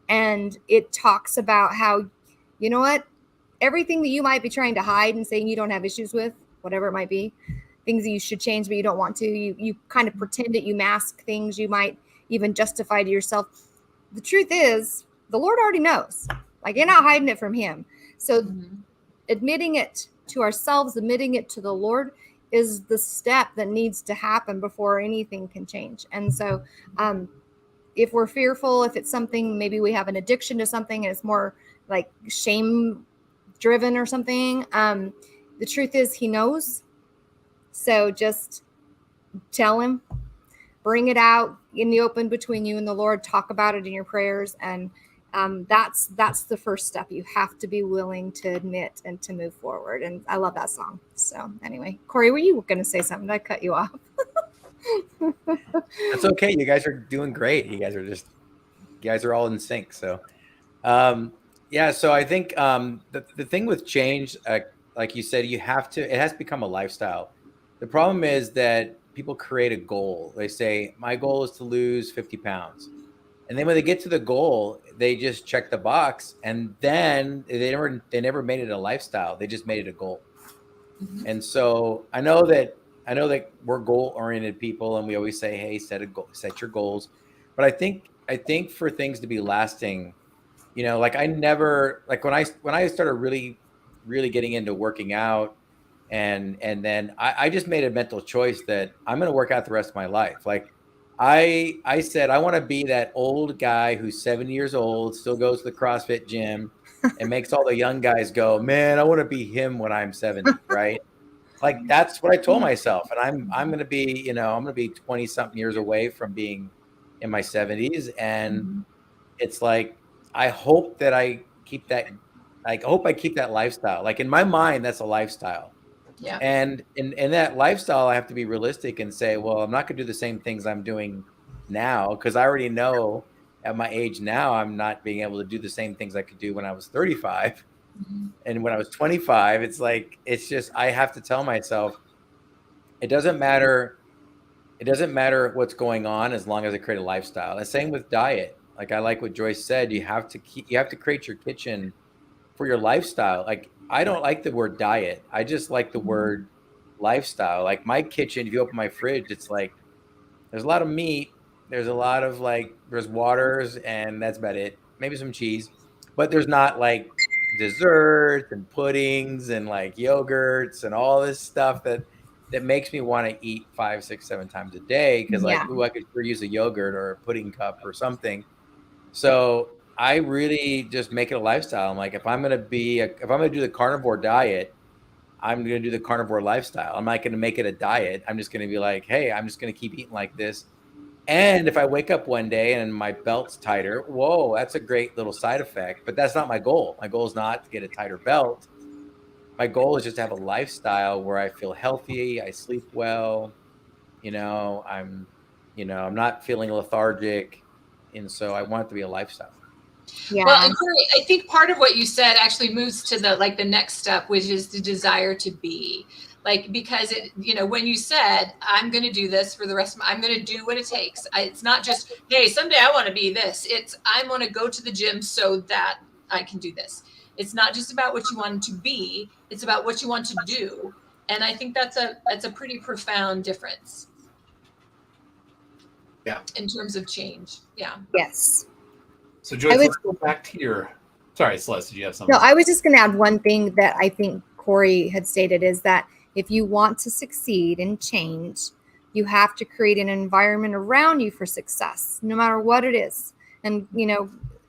And it talks about how, you know what, everything that you might be trying to hide and saying you don't have issues with, whatever it might be, things that you should change, but you don't want to, you kind of pretend it, you mask things, you might even justify to yourself. The truth is, the Lord already knows. Like, you're not hiding it from him. So admitting it to ourselves, admitting it to the Lord is the step that needs to happen before anything can change. And so if we're fearful, if it's something, maybe we have an addiction to something and it's more like shame driven or something, the truth is he knows. So just tell him, bring it out in the open between you and the Lord, talk about it in your prayers. And that's the first step. You have to be willing to admit and to move forward. And I love that song. So anyway, Corey, were you going to say something? Did I cut you off? That's okay. You guys are doing great. You guys are all in sync. So, so I think the thing with change, like you said, it has to become a lifestyle. The problem is that people create a goal. They say, my goal is to lose 50 pounds. And then when they get to the goal, they just check the box, and then they never made it a lifestyle. They just made it a goal. And so I know that we're goal-oriented people, and we always say, hey, set your goals. But I think for things to be lasting, like when I started really, really getting into working out, and then I just made a mental choice that I'm going to work out the rest of my life. Like, I said, I want to be that old guy who's 70 years old, still goes to the CrossFit gym and makes all the young guys go, man, I want to be him when I'm 70. Right. Like, that's what I told myself. And I'm going to be, I'm going to be 20 something years away from being in my 70s, and Mhm. it's like I hope that I keep that. Like, I hope I keep that lifestyle. Like in my mind, that's a lifestyle. Yeah. And in that lifestyle, I have to be realistic and say, well, I'm not going to do the same things I'm doing now, because I already know at my age now, I'm not being able to do the same things I could do when I was 35. Mhm. And when I was 25, it's like, it's just, I have to tell myself, it doesn't matter. It doesn't matter what's going on as long as I create a lifestyle. And same with diet. Like I like what Joyce said, you have to create your kitchen for your lifestyle. Like I don't like the word diet. I just like the word lifestyle. Like my kitchen, if you open my fridge, it's like there's a lot of meat, there's a lot of like there's waters, and that's about it. Maybe some cheese. But there's not like desserts and puddings and like yogurts and all this stuff that makes me want to eat 5, 6, 7 times a day, because Yeah. like, ooh, I could sure use a yogurt or a pudding cup or something. So I really just make it a lifestyle. I'm like, if I'm gonna do the carnivore diet, I'm gonna do the carnivore lifestyle. I'm not gonna make it a diet. I'm just gonna be like, hey, I'm just gonna keep eating like this. And if I wake up one day and my belt's tighter, whoa, that's a great little side effect. But that's not my goal. My goal is not to get a tighter belt. My goal is just to have a lifestyle where I feel healthy, I sleep well, I'm not feeling lethargic. And so I want it to be a lifestyle. Yeah. Well, and Corey, I think part of what you said actually moves to the next step, which is the desire to be. Like, because when you said, I'm going to do this for the rest of I'm going to do what it takes. It's not just, hey, someday I want to be this. It's, I want to go to the gym so that I can do this. It's not just about what you want to be. It's about what you want to do. And I think that's a pretty profound difference. Yeah. In terms of change. Yeah. Yes. So Joyce, let's go back to your, sorry, Celeste, did you have something? No, I was just going to add one thing that I think Corey had stated, is that if you want to succeed and change, you have to create an environment around you for success, no matter what it is. And,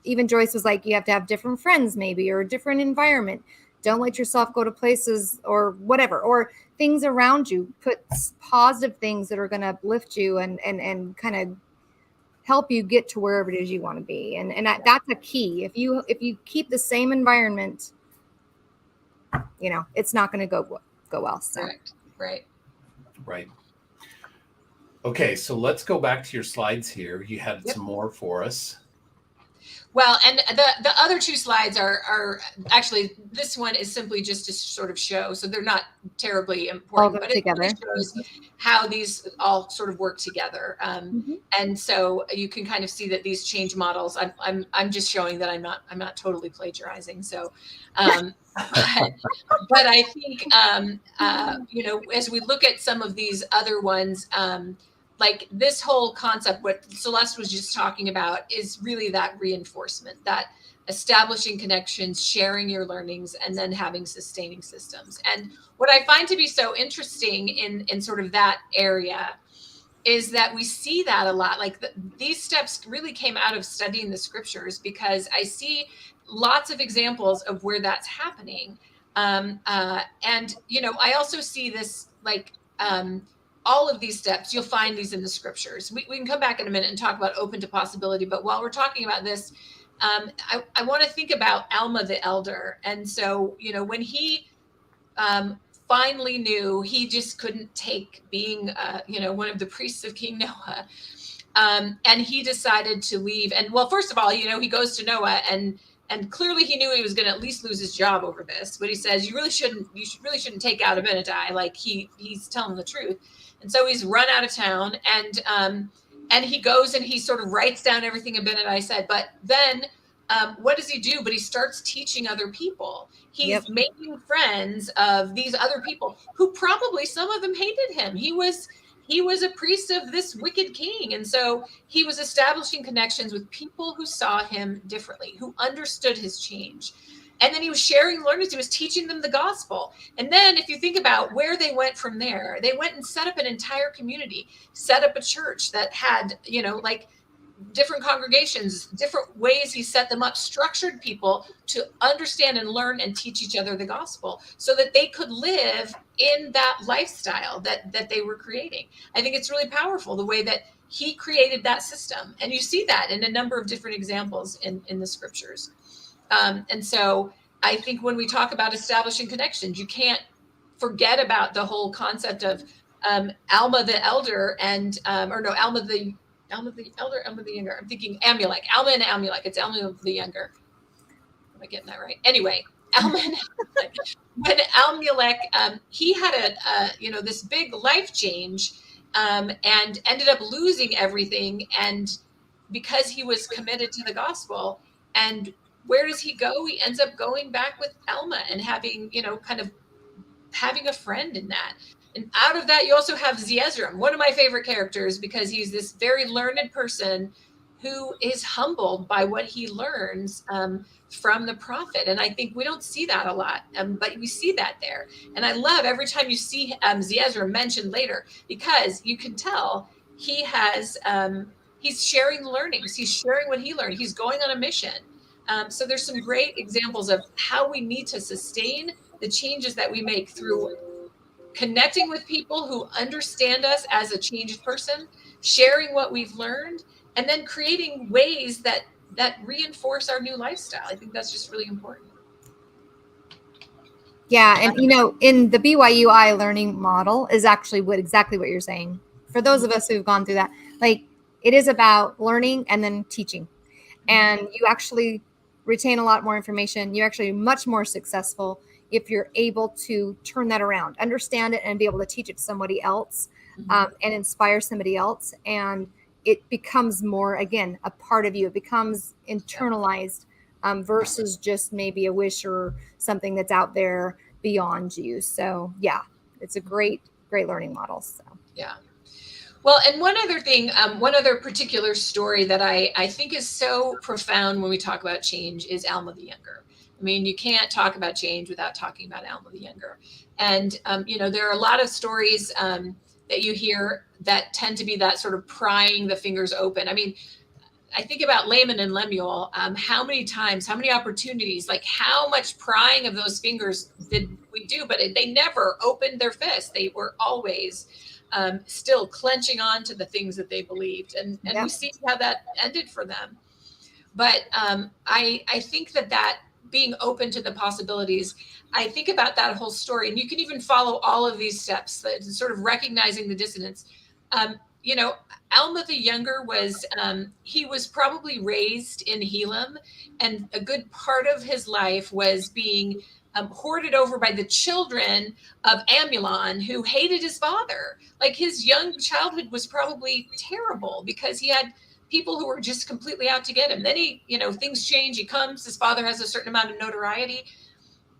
even Joyce was like, you have to have different friends maybe, or a different environment. Don't let yourself go to places or whatever, or things around you. Put positive things that are going to uplift you and kind of help you get to wherever it is you want to be. And that's a key. If you keep the same environment, it's not going to go well. So. Right. Okay, so let's go back to your slides here. You had some more for us. Well, and the other two slides are actually, this one is simply just to sort of show, so they're not terribly important, but it really shows how these all sort of work together. And so you can kind of see that these change models, I'm just showing that I'm not totally plagiarizing. So, but I think, as we look at some of these other ones, like this whole concept, what Celeste was just talking about, is really that reinforcement, that establishing connections, sharing your learnings, and then having sustaining systems. And what I find to be so interesting in sort of that area is that we see that a lot. Like these steps really came out of studying the scriptures, because I see lots of examples of where that's happening. And, I also see this, like, all of these steps, you'll find these in the scriptures. We can come back in a minute and talk about open to possibility. But while we're talking about this, I want to think about Alma the elder. And so, when he finally knew he just couldn't take being, one of the priests of King Noah, and he decided to leave. And well, first of all, he goes to Noah, and clearly he knew he was going to at least lose his job over this. But he says, you really shouldn't take out Abinadi. Like he's telling the truth. And so he's run out of town, and he goes and he sort of writes down everything Abinadi said. But then what does he do? But he starts teaching other people. He's making friends of these other people who probably, some of them hated him. He was a priest of this wicked king. And so he was establishing connections with people who saw him differently, who understood his change. And then he was sharing learnings. He was teaching them the gospel. And then if you think about where they went from there, they went and set up an entire community, set up a church that had, like different congregations, different ways he set them up, structured people to understand and learn and teach each other the gospel so that they could live in that lifestyle that they were creating. I think it's really powerful the way that he created that system. And you see that in a number of different examples in the scriptures. And so I think when we talk about establishing connections, you can't forget about the whole concept of Alma the elder and Alma the elder, Alma the younger. I'm thinking Amulek, Alma and Amulek. It's Alma the younger. Am I getting that right? Anyway, Alma and Amulek. When Amulek, he had this big life change and ended up losing everything, and because he was committed to the gospel. And where does he go? He ends up going back with Alma and having, kind of having a friend in that. And out of that, you also have Zeezrom, one of my favorite characters, because he's this very learned person who is humbled by what he learns from the prophet. And I think we don't see that a lot, but we see that there. And I love every time you see Zeezrom mentioned later, because you can tell he has, he's sharing learnings. He's sharing what he learned. He's going on a mission. So there's some great examples of how we need to sustain the changes that we make through connecting with people who understand us as a changed person, sharing what we've learned, and then creating ways that reinforce our new lifestyle. I think that's just really important. Yeah. And, in the BYUI learning model is actually exactly what you're saying. For those of us who've gone through that, like, it is about learning and then teaching. And you actually retain a lot more information. You're actually much more successful if you're able to turn that around, understand it, and be able to teach it to somebody else, and inspire somebody else. And it becomes more, again, a part of you. It becomes internalized versus just maybe a wish or something that's out there beyond you. So yeah, it's a great learning model. So yeah. Well, and one other thing, one other particular story that I think is so profound when we talk about change is Alma the Younger. I mean, you can't talk about change without talking about Alma the Younger. And, there are a lot of stories that you hear that tend to be that sort of prying the fingers open. I mean, I think about Laman and Lemuel, how many times, how many opportunities, like how much prying of those fingers did we do? But they never opened their fists. They were always still clenching on to the things that they believed. And we see how that ended for them. But I think that being open to the possibilities, I think about that whole story. And you can even follow all of these steps, sort of recognizing the dissonance. Alma the Younger was, he was probably raised in Helam, and a good part of his life was being hoarded over by the children of Amulon, who hated his father. Like, his young childhood was probably terrible because he had people who were just completely out to get him. Then things change. He comes, his father has a certain amount of notoriety,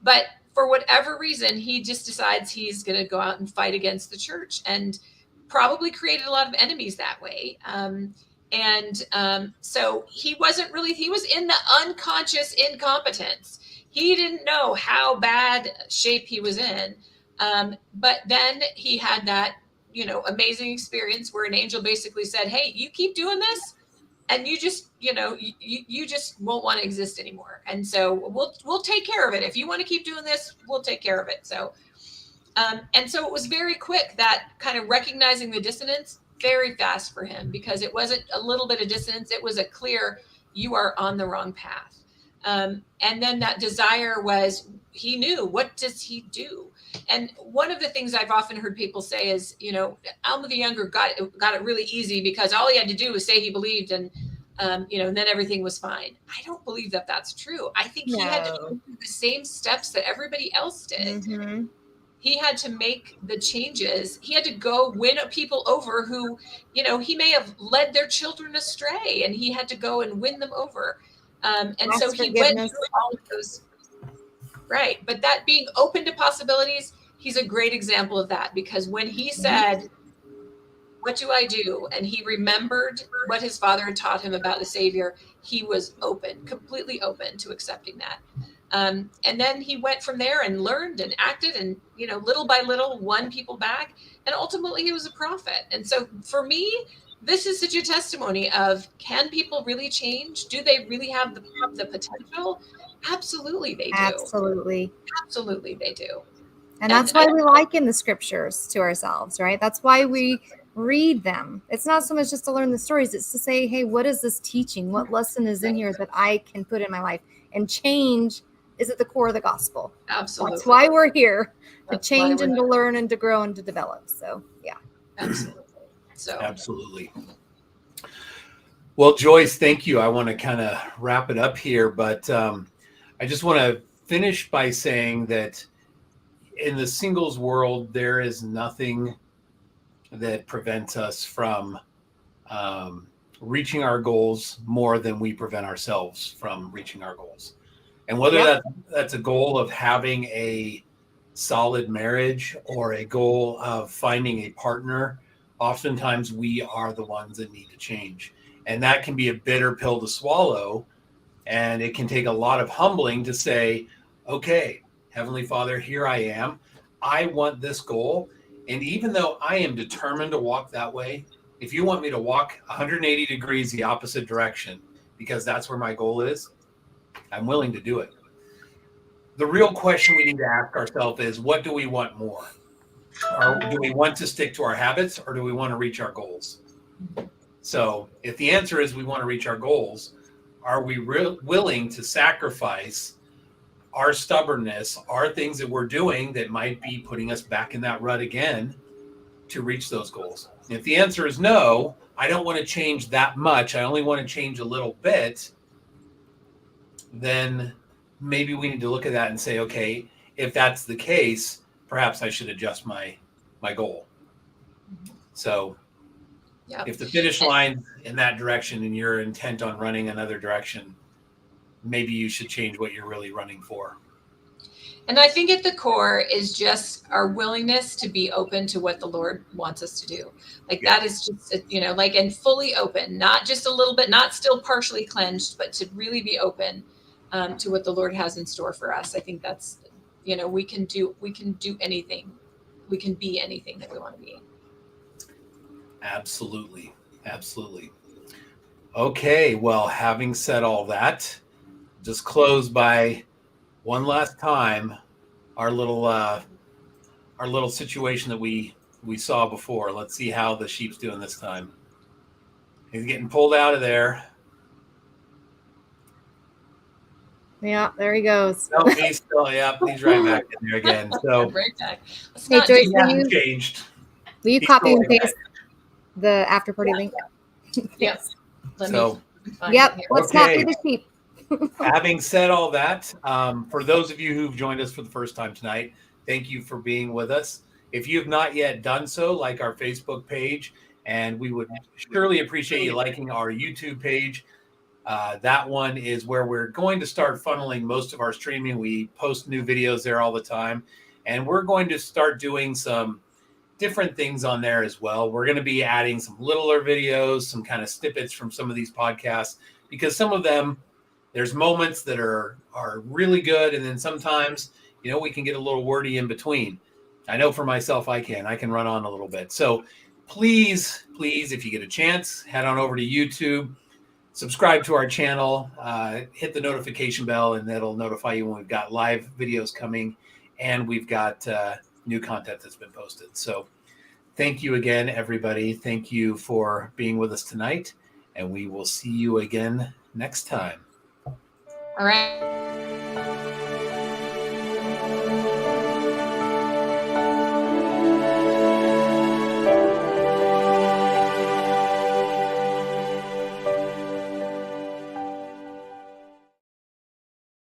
but for whatever reason, he just decides he's going to go out and fight against the church, and probably created a lot of enemies that way. So he was in the unconscious incompetence. He didn't know how bad shape he was in. But then he had that, amazing experience where an angel basically said, hey, you keep doing this, and you just, you just won't want to exist anymore. And so we'll take care of it. If you want to keep doing this, we'll take care of it. So, and so it was very quick, that kind of recognizing the dissonance, very fast for him, because it wasn't a little bit of dissonance. It was a clear, you are on the wrong path. And then that desire was, he knew, what does he do? And one of the things I've often heard people say is, Alma the Younger got it really easy because all he had to do was say he believed, and and then everything was fine. I don't believe that that's true. I think he had to go through the same steps that everybody else did. Mm-hmm. He had to make the changes. He had to go win people over who, he may have led their children astray, and he had to go and win them over. So he went through all of those. Right. But that being open to possibilities, he's a great example of that, because when he said, what do I do? And he remembered what his father had taught him about the Savior, he was open, completely open to accepting that. And then he went from there and learned and acted, and, little by little won people back. And ultimately he was a prophet. And so for me, this is such a testimony of, can people really change? Do they really have the potential? Absolutely they do. Absolutely they do. And that's why we liken the scriptures to ourselves, right? That's why we read them. It's not so much just to learn the stories. It's to say, hey, what is this teaching? What lesson is in here that I can put in my life? And change is at the core of the gospel. Absolutely. That's why we're here, to That's why change we're and to learn and to grow and to develop. So, yeah. Absolutely. So Absolutely. Well, Joyce, thank you. I want to kind of wrap it up here, but I just want to finish by saying that in the singles world, there is nothing that prevents us from reaching our goals more than we prevent ourselves from reaching our goals. And whether that's a goal of having a solid marriage or a goal of finding a partner, oftentimes we are the ones that need to change. And that can be a bitter pill to swallow. And it can take a lot of humbling to say, okay, Heavenly Father, here I am. I want this goal. And even though I am determined to walk that way, if you want me to walk 180 degrees the opposite direction, because that's where my goal is, I'm willing to do it. The real question we need to ask ourselves is, what do we want more? Or do we want to stick to our habits, or do we want to reach our goals? So if the answer is we want to reach our goals, are we willing to sacrifice our stubbornness, our things that we're doing that might be putting us back in that rut again to reach those goals? If the answer is no, I don't want to change that much, I only want to change a little bit, then maybe we need to look at that and say, okay, if that's the case, perhaps I should adjust my goal. So if the finish line in that direction and you're intent on running another direction, maybe you should change what you're really running for. And I think at the core is just our willingness to be open to what the Lord wants us to do. Like that is just, like, and fully open, not just a little bit, not still partially cleansed, but to really be open to what the Lord has in store for us. I think that's, we can do anything. We can be anything that we want to be. Absolutely. Absolutely. Okay. Well, having said all that, just close by one last time our little situation that we saw before. Let's see how the sheep's doing this time. He's getting pulled out of there. Yeah, there he goes. No, he's still, he's right back in there again. So right back. Hey, Joyce, he hasn't changed. Will you copy and paste the after party link? Yes. Let's not be the sheep. Having said all that, for those of you who've joined us for the first time tonight, thank you for being with us. If you have not yet done so, like our Facebook page, and we would surely appreciate you liking our YouTube page. That one is where we're going to start funneling most of our streaming. We post new videos there all the time, and we're going to start doing some different things on there as well. We're going to be adding some littler videos, some kind of snippets from some of these podcasts, because some of them, there's moments that are really good, and then sometimes, we can get a little wordy in between. I know for myself, I can run on a little bit. So please, if you get a chance, head on over to YouTube, subscribe to our channel, hit the notification bell, and that'll notify you when we've got live videos coming and we've got new content that's been posted. So thank you again, everybody. Thank you for being with us tonight, and we will see you again next time. All right.